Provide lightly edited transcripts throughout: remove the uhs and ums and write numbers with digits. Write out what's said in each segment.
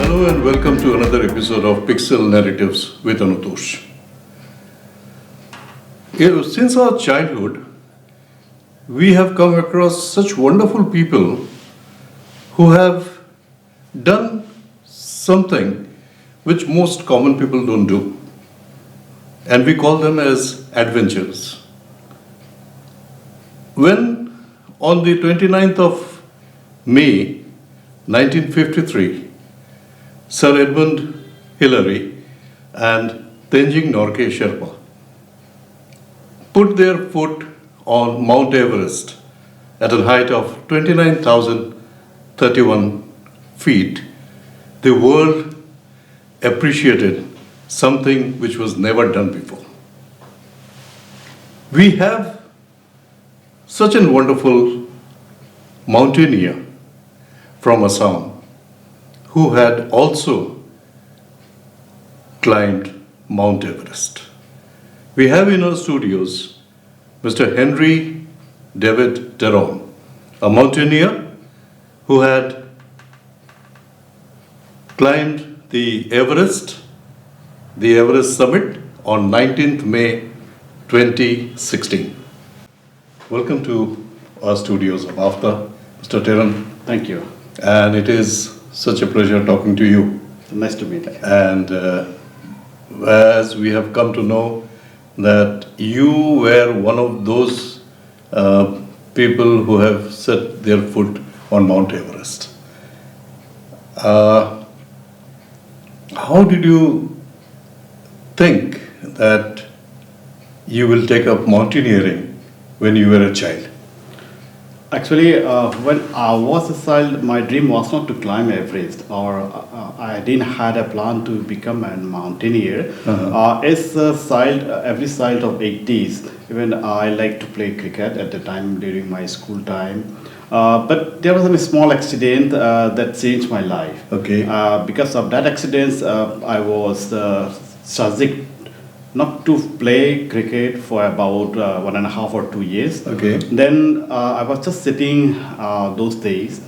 Hello and welcome to another episode of Pixel Narratives with Anutosh. Since our childhood, we have come across such wonderful people who have done something which most common people don't do. And we call them as adventurers. When on the 29th of May 1953, Sir Edmund Hillary and Tenzing Norgay Sherpa put their foot on Mount Everest at a height of 29,031 feet, the world appreciated something which was never done before. We have such a wonderful mountaineer from Assam who had also climbed Mount Everest. We have in our studios Mr. Henry David Teron, a mountaineer who had climbed the Everest summit on 19th May 2016. Welcome to our studios of AFTA, Mr. Teron. Thank you. And it is such a pleasure talking to you. Nice to meet you. And as we have come to know that you were one of those people who have set their foot on Mount Everest. How did you think that you will take up mountaineering when you were a child? Actually, when I was a child, my dream was not to climb Everest, or I didn't had a plan to become a mountaineer. As a child, every child of 80s, even I liked to play cricket at the time during my school time. But there was a small accident that changed my life. Okay. Because of that accident, I was subject not to play cricket for about 1.5 or 2 years. Okay. Then I was just sitting those days,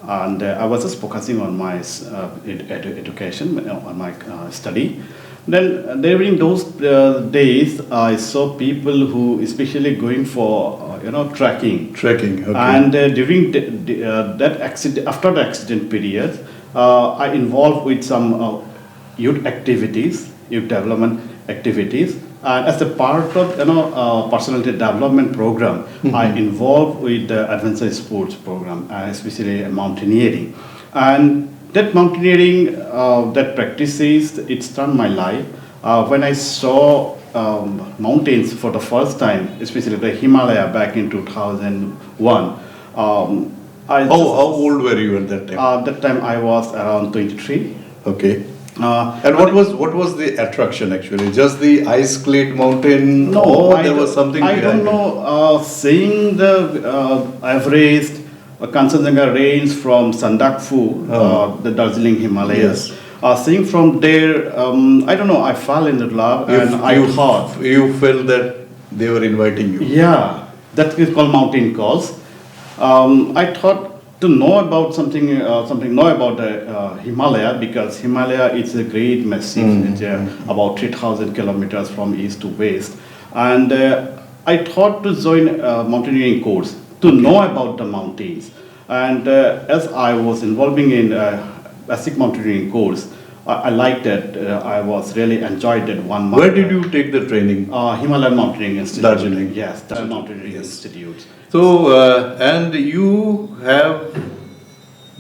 and I was just focusing on my education, on my study. Then during those days, I saw people who, especially going for trekking. Trekking. Okay. And during that accident, after the accident period, I involved with some youth activities, youth development activities, and as a part of personality development program, I involved with the adventure sports program, especially mountaineering. And that mountaineering, that practices, it turned my life. When I saw mountains for the first time, especially the Himalaya back in 2001. How old were you at that time? That time I was around 23. Okay. And what was the attraction actually? Just the ice-clad mountain? No, or there was something I behind don't know. Seeing the Everest, Kanchenjunga range from Sandakphu, the Darjeeling Himalayas. Yes. Seeing from there, I don't know. I fell in love, and I thought you felt that they were inviting you. Yeah, that is called mountain calls. I thought to know about know about the Himalaya, because Himalaya is a great massive, it's about 3,000 kilometers from east to west, and I thought to join a mountaineering course to know about the mountains. And as I was involving in basic mountaineering course, I liked that. I was really enjoyed that 1 month. Where did you take the training? Himalayan Mountaineering Institute. Darjeeling. Yes, the Mountaineering Institute. So, and you have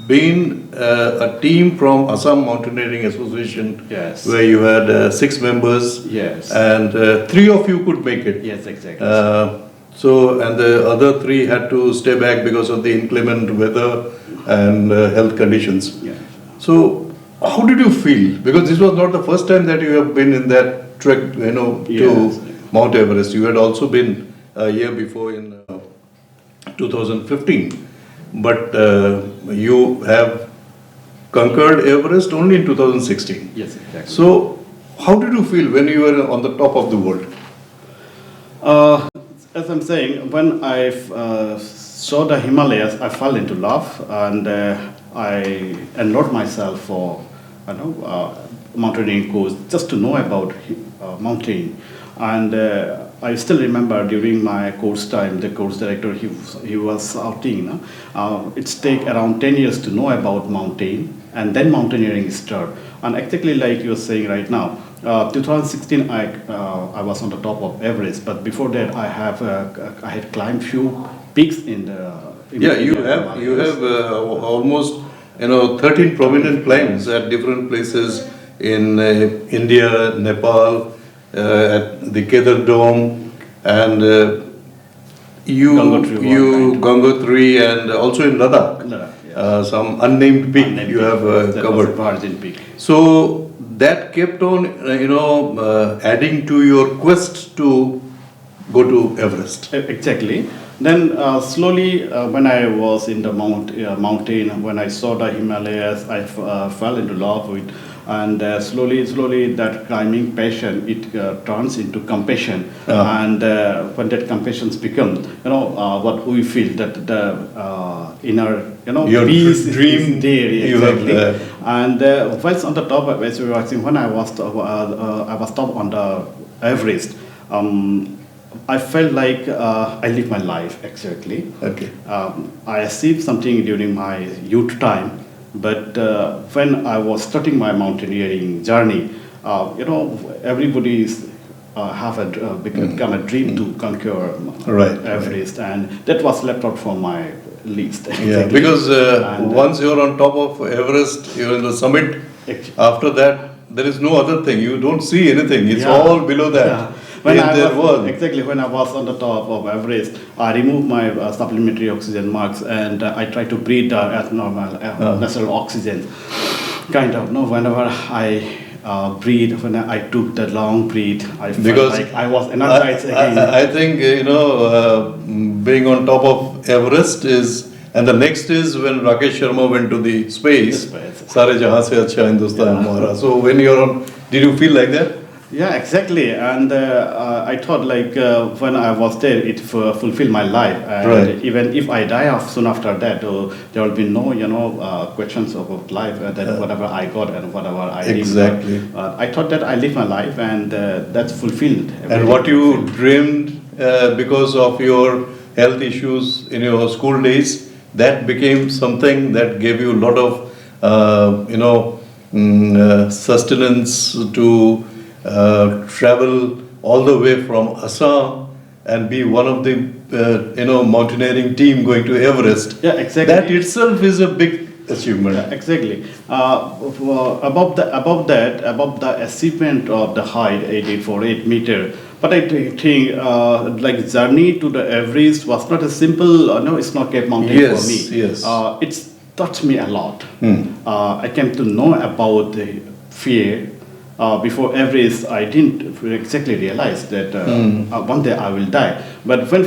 been a team from Assam Mountaineering Association. Yes. Where you had 6 members. Yes. And 3 of you could make it. Yes, exactly. So, and the other 3 had to stay back because of the inclement weather and health conditions. Yeah. So, how did you feel? Because this was not the first time that you have been in that trek, to Mount Everest. You had also been a year before in 2015. But you have conquered Everest only in 2016. Yes, exactly. So, how did you feel when you were on the top of the world? As I'm saying, when I saw the Himalayas, I fell into love, and I enrolled myself for mountaineering course just to know about mountain. And I still remember during my course time, the course director, he was shouting, it's take around 10 years to know about mountain, and then mountaineering start. And exactly like you're saying right now, 2016 I was on the top of Everest, but before that I had climbed few peaks in the Yeah, you Indian have Himalayas. almost 13 prominent climbs at different places in India, Nepal, at the Kedar Dome, and Gangotri one kind. Gangotri, and also in Ladakh. Ladakh, yes. Some unnamed peak Unnamed you peak. have That was covered. a virgin peak. So that kept on, adding to your quest to go to Everest. Exactly. Then slowly, when I was in the mountain, when I saw the Himalayas, I fell into love with, and slowly that climbing passion it turns into compassion, and when that compassion becomes, what we feel that the inner, Your peace dream is there you have, exactly. And once on the top, as we were saying, when I was top on the Everest. I felt like I lived my life exactly. Okay. I achieved something during my youth time, but when I was starting my mountaineering journey, everybody have become a dream to conquer Right, Everest, and that was left out from my list. Yeah, exactly. because And, once you're on top of Everest, you're in the summit. Act- After that, there is no other thing. You don't see anything. It's Yeah. all below that. Yeah. When In I their was, world. exactly when I was on the top of Everest, I removed my supplementary oxygen marks, and I tried to breathe as normal natural oxygen. Kind of, whenever I breathe, when I took the long breath, I felt Because like I was energized again. I think, being on top of Everest is, and the next is when Rakesh Sharma went to the space. Space. Sare jahan se acha Hindustan Yeah. hamara. So when you're on, did you feel like that? Yeah, exactly. And I thought like when I was there, it fulfilled my life. And Right. even if I die off soon after that, there will be no, questions about life. That whatever I got and whatever I Exactly. did. I thought that I lived my life, and that's fulfilled. And Everything what you fulfilled. dreamed because of your health issues in your school days, that became something that gave you a lot of, sustenance to travel all the way from Assam and be one of the, mountaineering team going to Everest. Yeah, exactly. That itself is a big achievement. Exactly. Above the achievement of the height, 848 meter. But I think like journey to the Everest was not a simple. No, it's not Cape Mountain Yes, for me. yes. It's touched me a lot. I came to know about the fear. Before Everest, I didn't exactly realize that one day I will die. But when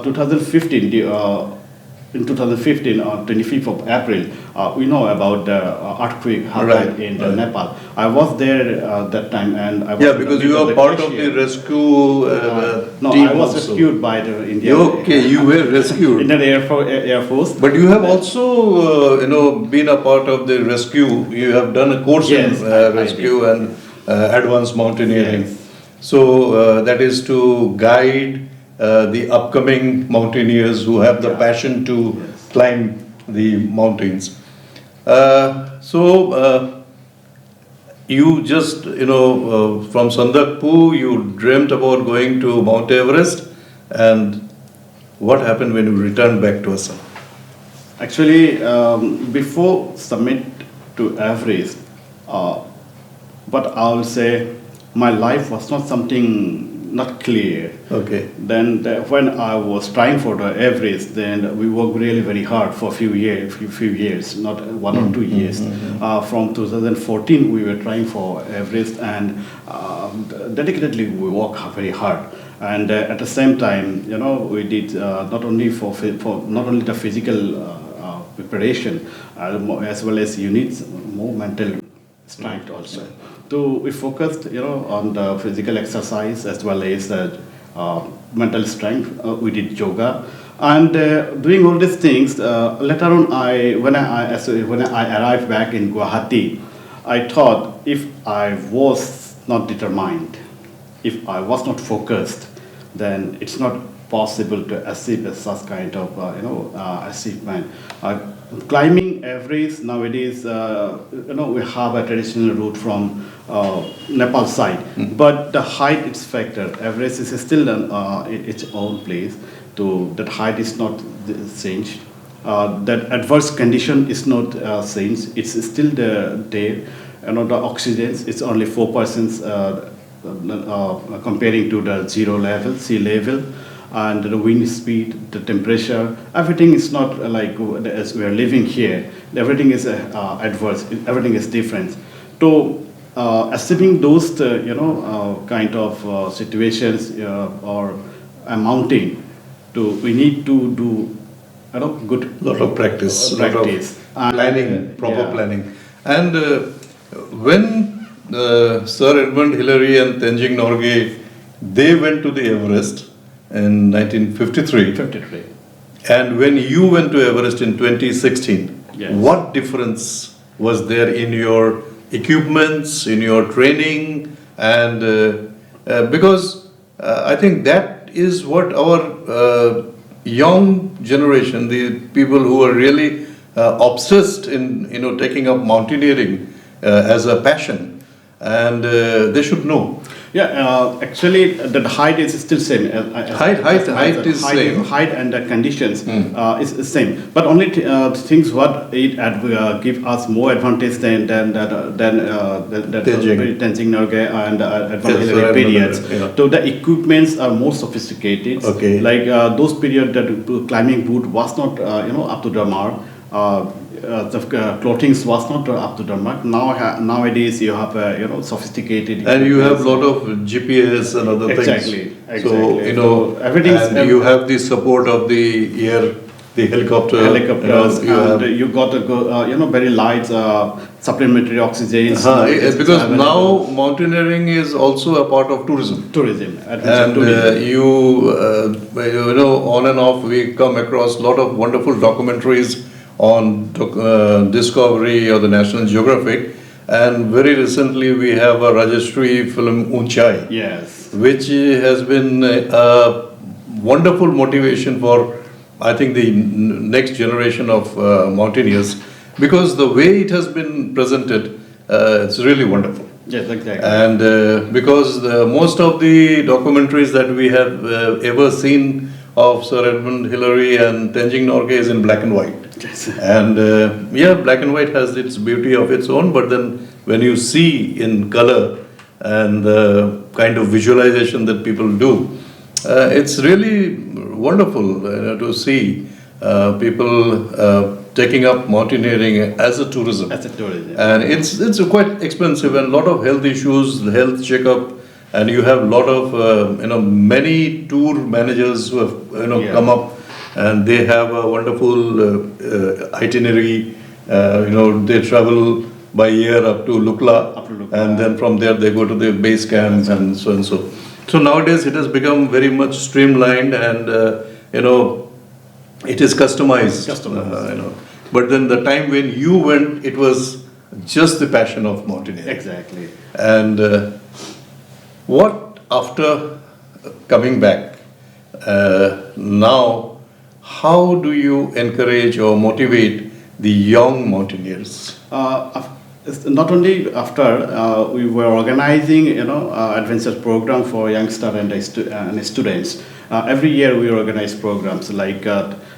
2015, in 2015, on 25th of April, we know about the earthquake happened in Nepal. I was there that time, and I was Yeah, in the because you middle are part of the glacier. rescue No, team I was also. rescued by the Indian Okay, you were rescued. Indian Air Force. But you have also, been a part of the rescue. You have done a course Yes, in I rescue and advanced mountaineering. Yes. So that is to guide the upcoming mountaineers who have the Yeah. passion to Yes. climb the mountains. You just, from Sandakpur, you dreamt about going to Mount Everest, and what happened when you returned back to Assam? Actually, before submit to Everest, but I will say my life was not something not clear. Okay. Then when I was trying for the Everest, then we worked really very hard for a few years, not 1 or 2 years. From 2014, we were trying for Everest, and dedicatedly we worked very hard. And at the same time, we did not only for not only the physical preparation, as well as you need more mental strength also. So we focused, on the physical exercise as well as mental strength. We did yoga, and doing all these things. Later on, when I arrived back in Guwahati, I thought if I was not determined, if I was not focused, then it's not possible to achieve such kind of achievement. Climbing Everest nowadays, we have a traditional route from Nepal side, but the height is factor. Everest is still its own place, so that height is not changed. That adverse condition is not changed. It's still there. The oxygen is only 4% comparing to the zero level, sea level, and the wind speed, the temperature, everything is not like as we are living here. Everything is adverse. Everything is different. So achieving those, kind of situations or a mountain, we need to do, good Lot of practice, practice. lot of planning, And, proper yeah. planning. And when Sir Edmund Hillary and Tenzing Norgay, they went to the Everest in 1953, 53. and when you went to Everest in 2016, Yes. what difference was there in your equipments, in your training, and because I think that is what our young generation, the people who are really obsessed in taking up mountaineering as a passion, and they should know. Yeah, actually, the height is still same. Height is same. Height and the conditions is same. But only things what it give us more advantage than Tenzing. Tenzing Norgay and Yes, Hillary I remember periods. that, yeah. So the equipments are more sophisticated. Okay. Like those period that climbing boot was not up to the mark. The clothing was not up to the mark. Nowadays you have sophisticated. And you have a lot equipments. of GPS and other Exactly, things. exactly. So, So everything's- and you have the support of the air, the helicopter. Helicopters, you have- and you got to go, very light supplementary oxygen. Because now mountaineering is also a part of tourism. tourism, And on and off, we come across a lot of wonderful documentaries on Discovery or the National Geographic. And very recently, we have a Rajashri film Unchai, yes, which has been a wonderful motivation for, I think, the next generation of mountaineers, because the way it has been presented, it's really wonderful. yes, exactly. And because most of the documentaries that we have ever seen of Sir Edmund Hillary and Tenzing Norgay is in black and white. Yes. And black and white has its beauty of its own, but then when you see in color and the kind of visualization that people do, it's really wonderful to see people taking up mountaineering as a tourism. As a tourism. And it's quite expensive and a lot of health issues, health checkup, and you have a lot of many tour managers who have Yeah. come up, and they have a wonderful itinerary. They travel by air up to Lukla, and then from there they go to the base camp and so and so. So nowadays it has become very much streamlined, and it is customized. But then the time when you went, it was just the passion of mountaineering. Exactly. And what after coming back now, how do you encourage or motivate the young mountaineers? Not only after we were organizing, adventure program for youngsters and students. Every year we organize programs like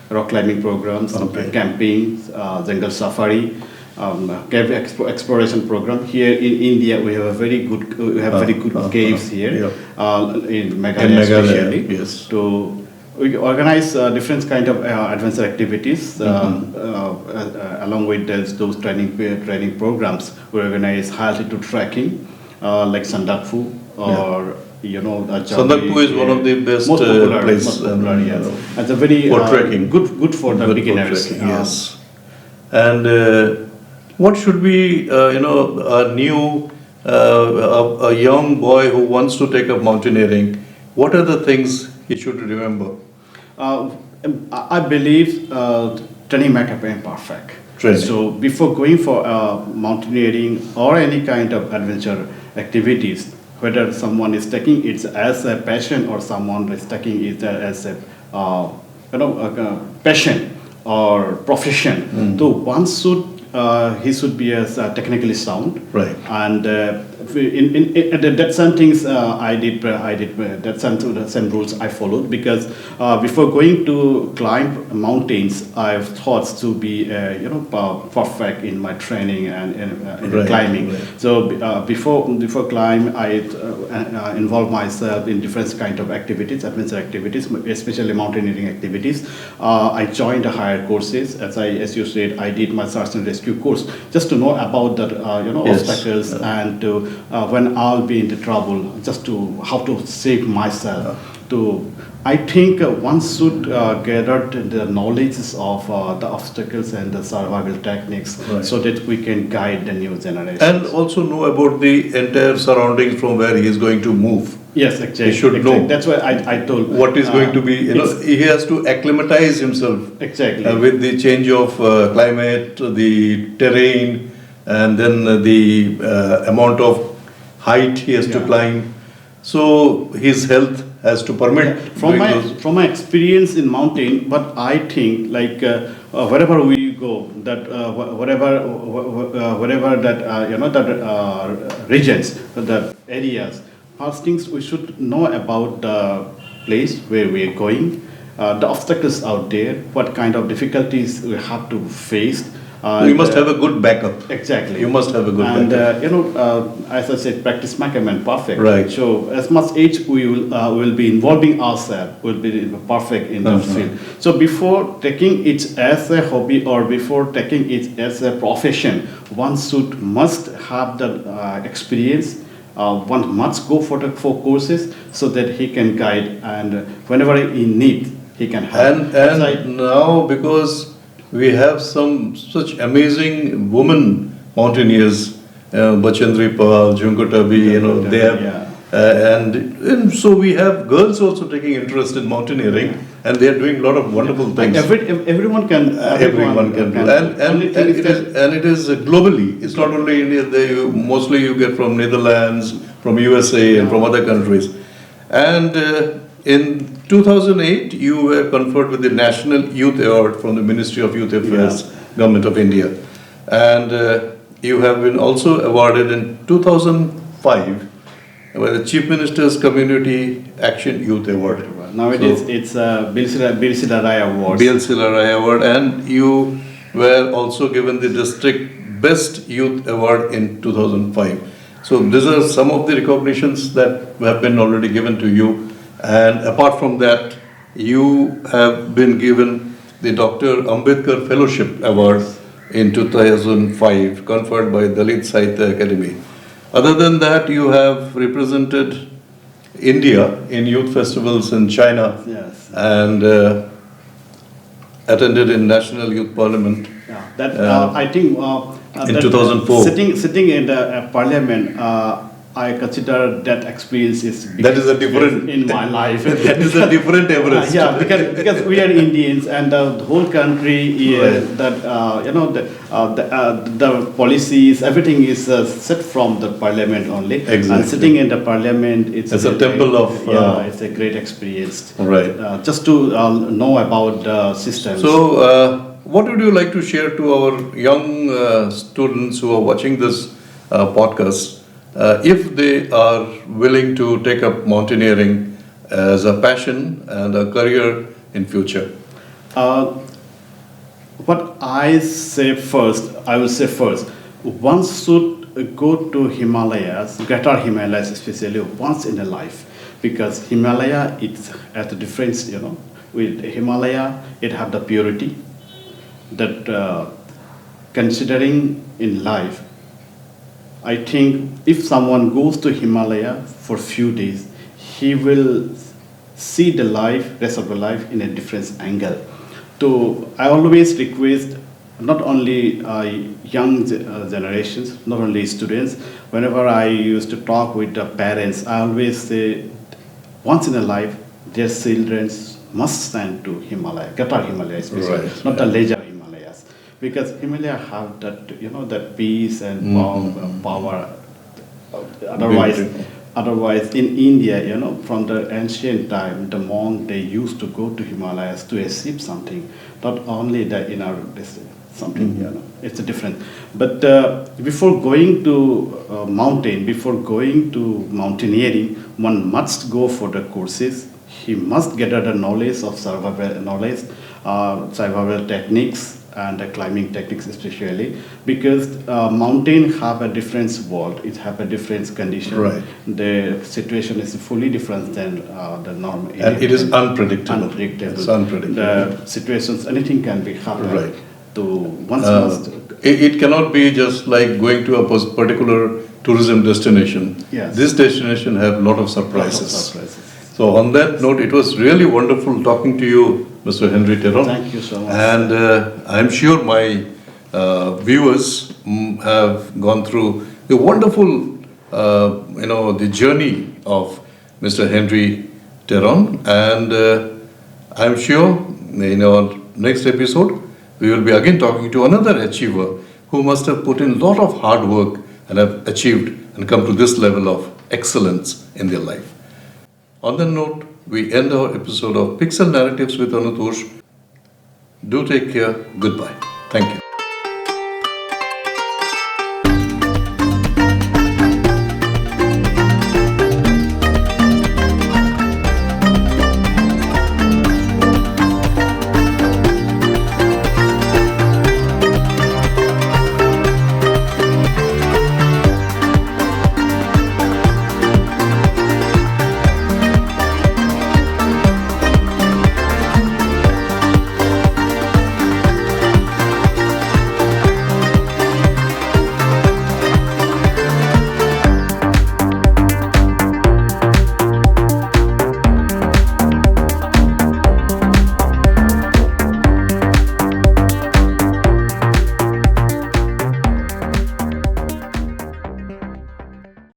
rock climbing programs, camping, jungle safari, cave exploration program. Here in India, we have very good caves here in Meghalaya, especially. Yes. So we organize different kind of adventure activities along with those training programs. We organize high altitude trekking like Sandakphu or Sandakphu is one of the best places. Yes. It's a very for trekking. Good for the Good for beginners. trekking, yes. And what should be a young boy who wants to take up mountaineering? What are the things he should remember? I believe training might have been perfect. Training. So before going for mountaineering or any kind of adventure activities, whether someone is taking it as a passion or someone is taking it as a passion or profession, so one should he should be as technically sound, Right. and that some things I did that some rules I followed, because before going to climb mountains I've thought to be perfect in my training and in Right, climbing. right. So before climb I involve myself in different kind of activities, adventure activities, especially mountaineering activities. I joined higher courses, as you said. I did my search and rescue course just to know about the Yes. obstacles, and to when I'll be into trouble, just to how to save myself. I think one should gather the knowledge of the obstacles and the survival techniques, Right. so that we can guide the new generation. And also know about the entire surroundings from where he is going to move. Yes, exactly. He should know. That's why I told What is going to be, he has to acclimatize himself exactly. with the change of climate, the terrain, and then the amount of height he has to Yeah. climb. So his health has to permit doing those. From my experience in mountain, but I think like wherever we go, that wherever that that regions, that areas, first things we should know about the place where we are going, the obstacles out there, what kind of difficulties we have to face. You must have a good backup. Exactly. You must have a good and backup. as I said, practice makes a man perfect. Right. So as much age we will be involving ourselves, will be perfect in that field. So before taking it as a hobby or before taking it as a profession, one must have the experience. One must go for courses so that he can guide, and whenever he need, he can help. And now, because we have some such amazing women mountaineers, Bachendri Pal, Junkotabi, they have, Yeah. and so we have girls also taking interest in mountaineering, and they are doing a lot of wonderful things. Everyone can. Everyone can do, and it is globally. It's not only India. Mostly you get from Netherlands, from USA, and from other countries. And in 2008, you were conferred with the National Youth Award from the Ministry of Youth Affairs, Government of India, and you have been also awarded in 2005 by the Chief Minister's Community Action Youth Award. Nowadays, So, it's Bilsila Rai Awards. BL Rai Award, and you were also given the District Best Youth Award in 2005. So these are some of the recognitions that have been already given to you. And apart from that, you have been given the Dr. Ambedkar Fellowship Award in 2005, conferred by Dalit Sahitya Academy. Other than that, you have represented India in youth festivals in China. Yes. And attended in National Youth Parliament. Yeah. That I think in that, 2004. Sitting in the parliament, I consider that experience is That is a different in my life. That is a different Everest. Yeah, because we are Indians, and the whole country, Right. that the policies, everything is set from the parliament only. Exactly. And sitting in the parliament, it's a temple of, it's a great experience. Right. Just to know about the systems. So, what would you like to share to our young students who are watching this podcast, if they are willing to take up mountaineering as a passion and a career in future? What I will say first, one should go to Himalayas, Greater Himalayas especially, once in a life, because Himalaya, it's at a difference, with Himalaya, it have the purity that considering in life, I think if someone goes to Himalaya for few days, he will see the rest of the life in a different angle. So I always request not only young generations, not only students, whenever I used to talk with the parents, I always say, once in a life, their children must stand to Himalaya, Qatar Himalaya especially, Right. not the leisure Himalayas. because Himalaya have that, that peace and power. Otherwise, otherwise in India, from the ancient time, the monk, they used to go to Himalayas to achieve something, not only the inner distance, something, it's a different. But before going to mountain, before going to mountaineering, one must go for the courses. He must gather the knowledge of survival techniques and the climbing techniques especially, because mountain have a different world, it have a different condition. Right. The situation is fully different than the normal. And it is unpredictable. It's unpredictable. The situations, anything can be happen. Right. To once must. It cannot be just like going to a particular tourism destination. Yes. This destination have a lot of surprises. Lots of surprises. So on that note, it was really wonderful talking to you, Mr. Henry Teron. Thank you so much. And I'm sure my viewers have gone through the wonderful, the journey of Mr. Henry Teron. And I'm sure in our next episode, we will be again talking to another achiever who must have put in a lot of hard work and have achieved and come to this level of excellence in their life. On that note, we end our episode of Pixel Narratives with Anutosh. Do take care. Goodbye. Thank you.